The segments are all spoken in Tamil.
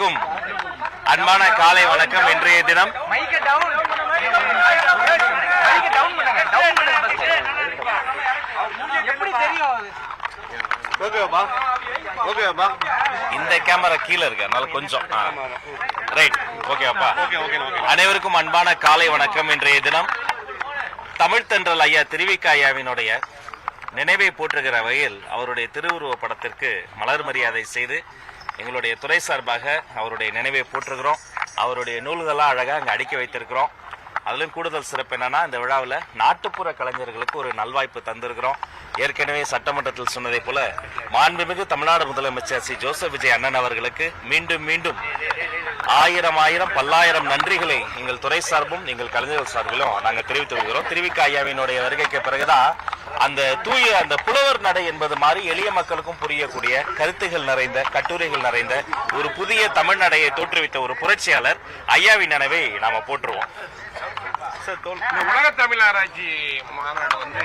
அனைவருக்கும் அன்பான காலை வணக்கம். இன்றைய தினம் இந்த கேமரா கீழே இருக்கு, அதனால கொஞ்சம் ரைட். ஓகேப்பா. அனைவருக்கும் அன்பான காலை வணக்கம். இன்றைய தினம் தமிழ் தென்றல் ஐயா திருவிக ஐயாவினுடைய நினைவை போற்றுகிற வகையில் அவருடைய திருவுருவ படத்திற்கு மலர் மரியாதை செய்து எங்களுடைய துறை சார்பாக அவருடைய நினைவை போற்றுகிறோம். அவருடைய நூல்களாக அழகாக அங்கே அடுக்கி வைத்திருக்கிறோம். அதிலும் கூடுதல் சிறப்பு என்னன்னா, இந்த விழாவில் நாட்டுப்புற கலைஞர்களுக்கு ஒரு நல்வாய்ப்பு தந்திருக்கிறோம். ஏற்கனவே சட்டமன்றத்தில் சொன்னதை போல மாண்புமிகு தமிழ்நாடு முதலமைச்சர் சி ஜோசப் விஜய் அண்ணன் அவர்களுக்கு மீண்டும் மீண்டும் ஆயிரம் பல்லாயிரம் நன்றிகளை எங்கள் துறை சார்பும் எங்கள் கலைஞர்கள் சார்பிலும் நாங்கள் தெரிவித்து வருகிறோம். திருவிக ஐயாவினுடைய வருகைக்கு பிறகுதான் அந்த அந்த புலவர் நடை என்பது மாதிரி எளிய மக்களுக்கும் புரியக்கூடிய கருத்துகள் நிறைந்த கட்டுரைகள் நிறைந்த ஒரு புதிய தமிழ் நடையை தோற்றுவித்த ஒரு புரட்சியாளர் ஐயாவின் நினைவை நாம போற்றுவோம். உலக தமிழ் ஆராய்ச்சி மாநாடு வந்து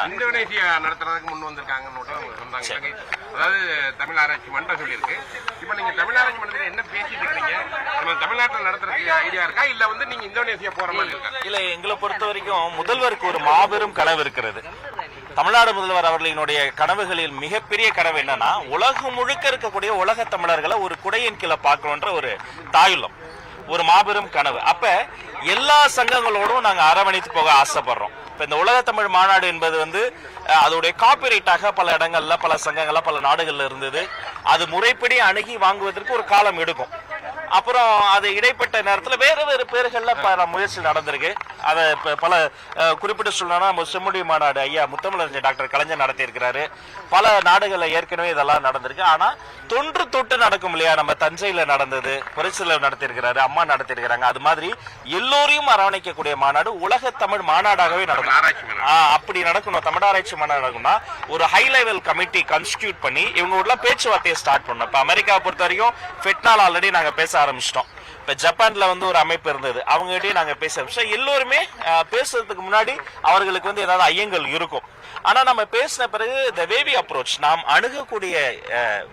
இந்தோனேசியா நடத்துறதுக்கு முன் வந்திருக்காங்கன்னு சொன்னாங்க. அதாவது தமிழ் ஆராய்ச்சி மன்றம் சொல்லியிருக்கு. இப்ப நீங்க தமிழ் ஆராய்ச்சி மன்றத்தில் என்ன பேசிட்டு இருக்கீங்க? நம்ம தமிழ்நாட்டில் நடத்துறதுக்கு ஐடியா இருக்கா, இல்ல வந்து நீங்க இந்தோனேசியா போற மாதிரி இருக்கா? இல்ல, எங்களை பொறுத்த வரைக்கும் முதல்வருக்கு ஒரு மாபெரும் கனவு இருக்கிறது. தமிழ்நாடு முதல்வர் அவர்களினுடைய கனவுகளில் மிகப்பெரிய கனவு என்னன்னா, உலகம் முழுக்க இருக்கக்கூடிய உலக தமிழர்களை ஒரு குடையின் கீழே பார்க்கணுன்ற ஒரு தாயுள்ளம், ஒரு மாபெரும் கனவு. அப்ப எல்லா சங்கங்களோடும் நாங்க அரவணைத்து போக ஆசைப்படுறோம். இப்ப இந்த உலக தமிழ் மாநாடு என்பது வந்து அதோடைய காப்பிரைட்டாக பல இடங்கள்ல பல சங்கங்கள்ல பல நாடுகள்ல இருந்தது. அது முறைப்படி அணுகி வாங்குவதற்கு ஒரு காலம் எடுக்கும். அப்புறம் அது இடைப்பட்ட நேரத்தில் வேறு வேறு பேர்கள்ல பல முயற்சி நடந்திருக்கு. அதை பல குறிப்பிட்டு சொல்லணும்னா, நம்ம செம்முடி மாநாடு ஐயா முத்தமிழறிஞர் டாக்டர் கலைஞர் நடத்தி இருக்கிறாரு. பல நாடுகளில் ஏற்கனவே இதெல்லாம் நடந்திருக்கு. ஆனா தொன்று தொட்டு நடக்கும் இல்லையா, நம்ம தஞ்சையில நடந்தது, புரட்சியில நடத்தியிருக்கிறாரு, அம்மா நடத்தியிருக்கிறாங்க. அது மாதிரி எல்லோரையும் அரவணைக்கக்கூடிய மாநாடு உலக தமிழ் மாநாடாகவே நடக்கும். அப்படி நடக்கணும், தமிழ் ஆராய்ச்சி மாநாடு நடக்கணும்னா ஒரு ஹை லெவல் கமிட்டி கான்ஸ்டிடியூட் பண்ணி இவங்க பேச்சுவார்த்தையை ஸ்டார்ட் பண்ணணும். இப்ப அமெரிக்காவை பொறுத்த வரைக்கும் ஃபெட்னால் ஆல்ரெடி நாங்க பேச ஆரம்பிச்சிட்டோம். இப்ப ஜப்பான்ல வந்து ஒரு அமைப்பு இருந்தது, அவங்ககிட்டயே நாங்க பேச ஆரம்பிச்சோம். எல்லோருமே பேசுறதுக்கு முன்னாடி அவர்களுக்கு வந்து ஏதாவது ஐயங்கள் இருக்கும். ஆனா நம்ம பேசின பிறகு the way we approach, நாம் அணுகக்கூடிய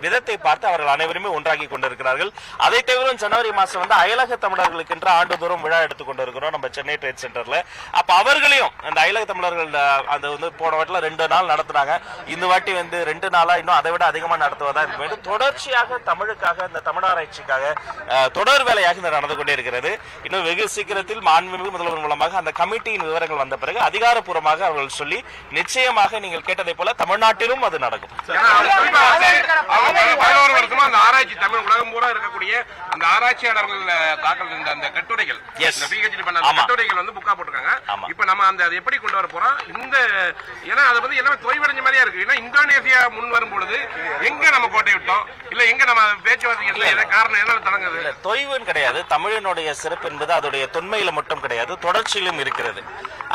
விதத்தை பார்த்து அவர்கள் அனைவருமே ஒன்றாகி கொண்டிருக்கிறார்கள். அதை தவிர ஜனவரி மாசம் வந்து அயலக தமிழர்களுக்கு என்று ஆண்டுதோறும் விழா எடுத்துக் கொண்டிருக்கிறோம் நம்ம சென்னை ட்ரேட் சென்டர்ல. அப்ப அவர்களையும் அந்த அயலக தமிழர்கள் அது வந்து போன வாட்டில 2 நாள் நடத்தினாங்க. இந்த வாட்டி வந்து 2 நாளா இன்னும் அதை விட அதிகமா நடத்துவதா இருக்க வேண்டும். தொடர்ச்சியாக தமிழுக்காக, இந்த தமிழாராய்ச்சிக்காக தொடர் வேலையாக நடந்து கொண்டே இருக்கிறது. இன்னும் வெகு சீக்கிரத்தில் மாண்புமிகு முதல்வர் மூலமாக அந்த கமிட்டியின் விவரங்கள் வந்த பிறகு அதிகாரப்பூர்வமாக அவர்கள் சொல்லி நிச்சயமாக நீங்கள் கேட்டதை போல தமிழ்நாட்டிலும் அது நடக்கும். 11 வருஷமா அந்த ஆராய்ச்சி தமிழ் உலகம் பூரா இருக்கக்கூடிய அந்த ஆராய்ச்சியாளர்கள் தாக்கல் இருந்த அந்த கட்டுரைகள், பிஹெச்டி பண்ண அந்த கட்டுரைகள் வந்து புக்கா போட்டுருக்காங்க. இப்ப நம்ம அந்த அதை எப்படி கொண்டு வர போறோம்? இந்த ஏன்னா அது வந்து எல்லாமே தொய்வடைஞ்ச மாதிரியா இருக்கு. ஏன்னா இந்தோனேசியா முன் வரும் பொழுது எங்க நம்ம கோட்டை விட்டோம், இல்ல எங்க நம்ம பேச்சுவார்த்தை காரணம் என்ன தொடங்குது? தொய்வுன்னு கிடையாது. தமிழினுடைய சிறப்பு என்பது அதோடைய தொன்மையில மட்டும் கிடையாது, தொடர்ச்சியிலும் இருக்கிறது.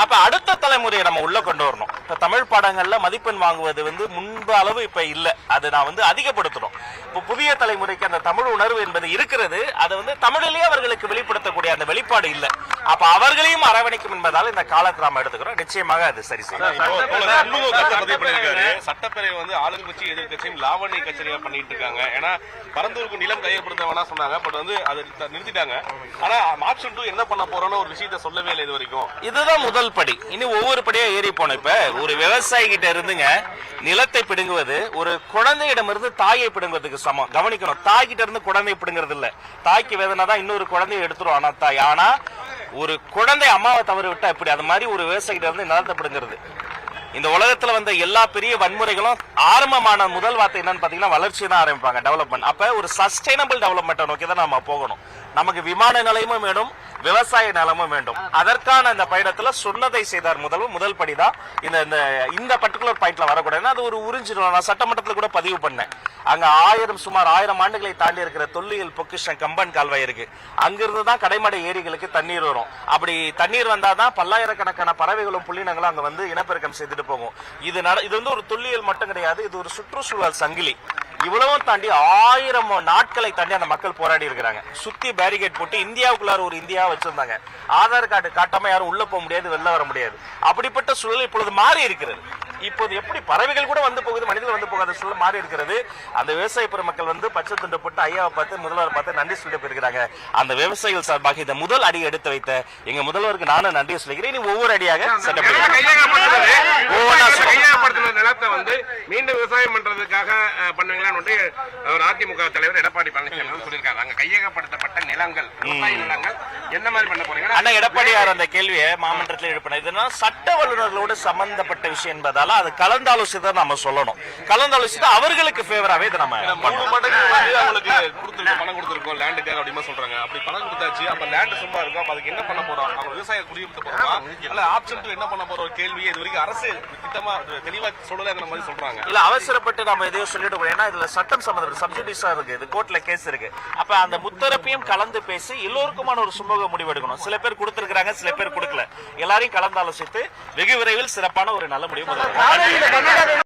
அப்ப அடுத்த தலைமுறையை நம்ம உள்ள கொண்டு வரணும். இப்ப தமிழ் பாடங்கள்ல மதிப்பெண் வாங்குவது வந்து முன்பு அளவு இப்ப இல்ல, அது நான் வந்து அதிகப்படுத்தணும். இப்ப புதிய தலைமுறைக்கு அந்த தமிழ் உணர்வு என்பது இருக்கிறது, அதை வந்து தமிழிலேயே அவர்களுக்கு வெளிப்படுத்தக்கூடிய அந்த வெளிப்பாடு இல்ல. அப்ப அவர்களையும் அரவணைக்கும் என்பதால் இந்த காலத்தை நாம எடுத்துக்கிறோம். நிச்சயமாக அது சரி செய்யும். சட்டப்பேரவை வந்து ஆளுங்கட்சி எதிர்கட்சியும் லாவணி கச்சேரியா பண்ணிட்டு இருக்காங்க. ஏன்னா பரந்தூருக்கு நிலம் கையப்படுத்த வேணா சொன்னாங்க, பட் வந்து அதை நிறுத்திட்டாங்க. ஆனா ஆப்ஷன் 2 என்ன பண்ண போறோம்னு ஒரு விஷயத்த சொல்லவே இல்லை இது வரைக்கும். இதுதான் முதல் படி. இனி ஒவ்வொரு படியா ஏறி போனோம். இப்ப ஒரு விவசாயி கிட்ட இருந்துங்க நிலத்தை பிடுங்குவது ஒரு குழந்தையிடம் இருந்து தாயை பிடுங்குவதுக்கு சமம். கவனிக்கணும், தாய் கிட்ட இருந்து குழந்தையை பிடுங்குறது இல்ல. தாய்க்கு வேதனை தான் இன்னொரு குழந்தையை எடுத்துரும் ஆனா தாய். ஆனா ஒரு குழந்தை அம்மாவை தவறு விட்டா எப்படி, அது மாதிரி ஒரு விவசாயிகிட்ட இருந்து நிலத்தை பிடுங்குறது. இந்த உலகத்துல வந்த எல்லா பெரிய வன்முறைகளும் ஆரம்பமான முதல் வார்த்தை என்னன்னு பாத்தீங்கன்னா வளர்ச்சி தான் ஆரம்பிப்பாங்க, டெவலப்மெண்ட். அப்ப ஒரு சஸ்டைனபிள் டெவலப்மெண்ட்டை நோக்கி தான் நம்ம போகணும். நமக்கு விமான நிலையமும் வேணும், விவசாய நிலமும் வேண்டும். அதற்கான இந்த பயணத்துல சொன்னதை செய்தார் முதல் படிதான் இந்த பர்டிகுலர் பாயிண்ட்ல வரக்கூடாது. அது ஒரு உறிஞ்சிடும். நான் சட்டமன்றத்தில் கூட பதிவு பண்ணேன். அங்க சுமார் 1000 ஆண்டுகளை தாண்டி இருக்கிற தொல்லியல் பொக்கிஷம் கம்பன் கால்வாய் இருக்கு. அங்கிருந்து தான் கடைமடை ஏரிகளுக்கு தண்ணீர் வரும். அப்படி தண்ணீர் வந்தாதான் பல்லாயிரக்கணக்கான பறவைகளும் புள்ளினங்களும் அங்க வந்து இனப்பெருக்கம் செய்துட்டு போகும். இது வந்து ஒரு தொல்லியல் மட்டும் கிடையாது, இது ஒரு சுற்றுச்சூழல் சங்கிலி. இவ்வளவும் தாண்டி 1000 நாட்களை தாண்டி அந்த மக்கள் போராடி இருக்கிறாங்க. சுத்தி பேரிகேட் போட்டு இந்தியாவுக்குள்ளார ஒரு இந்தியா வச்சிருந்தாங்க. ஆதார் கார்டு காட்டாம யாரும் உள்ள போக முடியாது, வெளில வர முடியாது. அப்படிப்பட்ட சூழல் இப்பொழுது மாறி இருக்கிறது. இப்போது எப்படி பறவைகள் கூட வந்து போகுது, மனிதர்கள் வந்து போகாத சூழல் மாறி இருக்கிறது. அந்த விவசாய பெருமக்கள் வந்து பச்சை துண்டு போட்டு ஐயாவை பார்த்து முதல்வர் பார்த்து நன்றி சொல்லிட்டு போயிருக்கிறாங்க. அந்த விவசாயிகள் சார்பாக இந்த முதல் அடி எடுத்து வைத்த எங்க முதல்வருக்கு நானும் நன்றி சொல்லிக்கிறேன். இனி ஒவ்வொரு அடியாக கையகப்படுத்தின நிலத்தை வந்து மீண்டும் விவசாயம் பண்றதுக்காக பண்ணுவீங்களான்னு வந்து ஒரு அதிமுக தலைவர் எடப்பாடி பழனிசாமி சொல்லியிருக்காங்க. அங்க கையகப்படுத்தப்பட்ட நிலங்கள், விவசாய நிலங்கள் என்ன மாதிரி பண்ண போறீங்க? ஆனா எடப்பாடியார் அந்த கேள்வியை மாமன்றத்தில் எழுப்பினார். இதனால் சட்ட வல்லுநர்களோடு சம்பந்தப்பட்ட விஷயம் என்பதால அது கலந்தாலோசித்து நம்ம சொல்லணும். கலந்தாலோசித்து அவர்களுக்கு ஃபேவராவே இதை நம்ம 3 மடங்கு அவங்களுக்கு கொடுத்துருக்கோம், பணம் கொடுத்துருக்கோம் லேண்டுக்காக அப்படிமா சொல்றாங்க. அப்படி பணம் கொடுத்தாச்சு, அப்ப லேண்ட் சும்மா இருக்கும், அப்ப அதுக்கு என்ன பண்ண போறோம்? அவங்க விவசாய குடியிருத்த போறோமா இல்ல ஆப்ஷன் 2 என்ன பண்ண போற ஒரு கேள்வியை இது வரைக்கும் அரசு திட்டமா தெளிவா சொல்லலங்கிற மாதிரி சொல்றாங்க. இல்ல அவசரப்பட்டு நம்ம எதையோ சொல்லிட்டு போறோம். ஏன்னா இதுல சட்டம் சம்பந்தப்பட்ட சப்சிடிஸா இருக்கு, இது கோர்ட்ல கேஸ் இருக்கு. அப்ப அந்த முத்தரப்பையும் கலந்து பேசி எல்லோருக்குமான ஒரு சுமூக முடிவு எடுக்கணும். சில பேர் கொடுத்திருக்காங்க, சில பேர் கொடுக்கல. எல்லாரையும் கலந்தாலோசித்து வெகு விரைவில் சிறப்பான ஒரு நல்ல முடிவு